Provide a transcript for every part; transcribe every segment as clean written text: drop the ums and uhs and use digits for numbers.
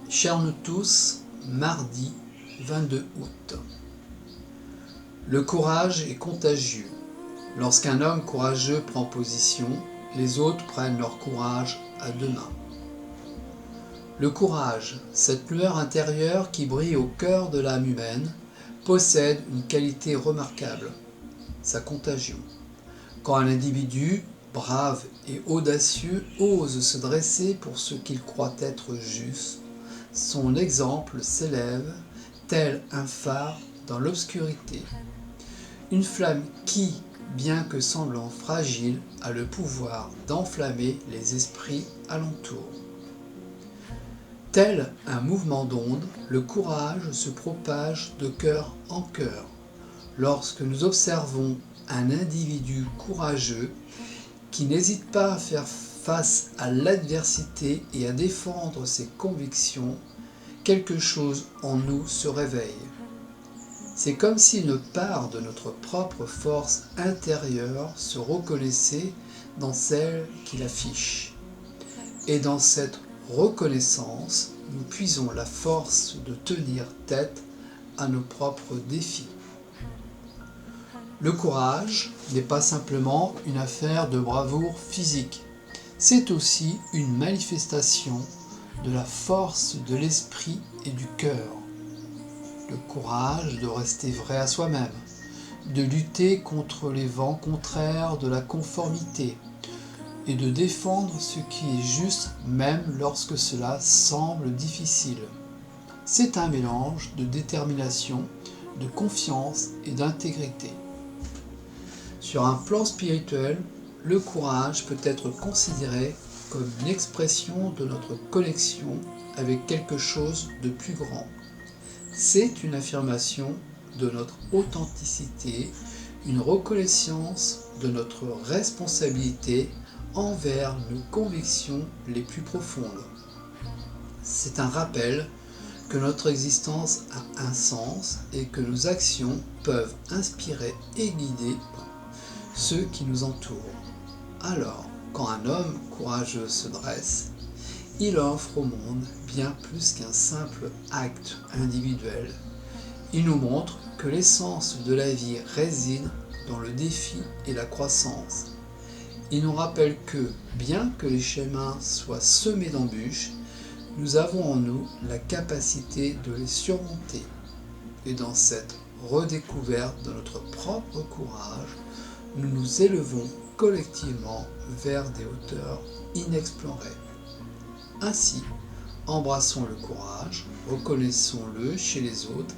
Chers nous tous, mardi 22 août. Le courage est contagieux. Lorsqu'un homme courageux prend position, les autres prennent leur courage à deux mains. Le courage, cette lueur intérieure qui brille au cœur de l'âme humaine, possède une qualité remarquable, sa contagion. Quand un individu, brave et audacieux, ose se dresser pour ce qu'il croit être juste, son exemple s'élève, tel un phare dans l'obscurité. Une flamme qui, bien que semblant fragile, a le pouvoir d'enflammer les esprits alentour. Tel un mouvement d'onde, le courage se propage de cœur en cœur. Lorsque nous observons un individu courageux qui n'hésite pas à faire face à l'adversité et à défendre ses convictions, quelque chose en nous se réveille. C'est comme si une part de notre propre force intérieure se reconnaissait dans celle qu'il affiche. Et dans cette reconnaissance, nous puisons la force de tenir tête à nos propres défis. Le courage n'est pas simplement une affaire de bravoure physique, c'est aussi une manifestation de la force de l'esprit et du cœur. Le courage de rester vrai à soi-même, de lutter contre les vents contraires de la conformité et de défendre ce qui est juste même lorsque cela semble difficile. C'est un mélange de détermination, de confiance et d'intégrité. Sur un plan spirituel, le courage peut être considéré comme une expression de notre connexion avec quelque chose de plus grand. C'est une affirmation de notre authenticité, une reconnaissance de notre responsabilité envers nos convictions les plus profondes. C'est un rappel que notre existence a un sens et que nos actions peuvent inspirer et guider ceux qui nous entourent. Alors, quand un homme courageux se dresse, il offre au monde bien plus qu'un simple acte individuel. Il nous montre que l'essence de la vie réside dans le défi et la croissance. Il nous rappelle que, bien que les chemins soient semés d'embûches, nous avons en nous la capacité de les surmonter. Et dans cette redécouverte de notre propre courage, nous nous élevons collectivement vers des hauteurs inexplorées. Ainsi, embrassons le courage, reconnaissons-le chez les autres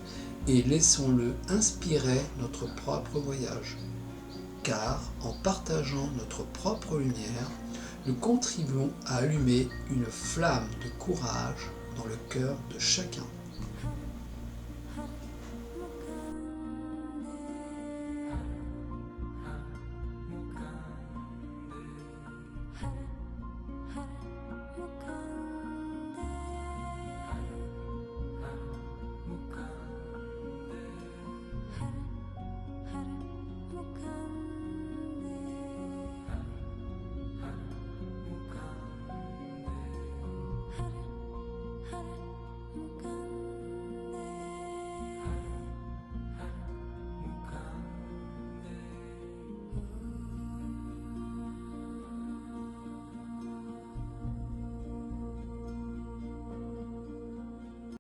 et laissons-le inspirer notre propre voyage. Car en partageant notre propre lumière, nous contribuons à allumer une flamme de courage dans le cœur de chacun.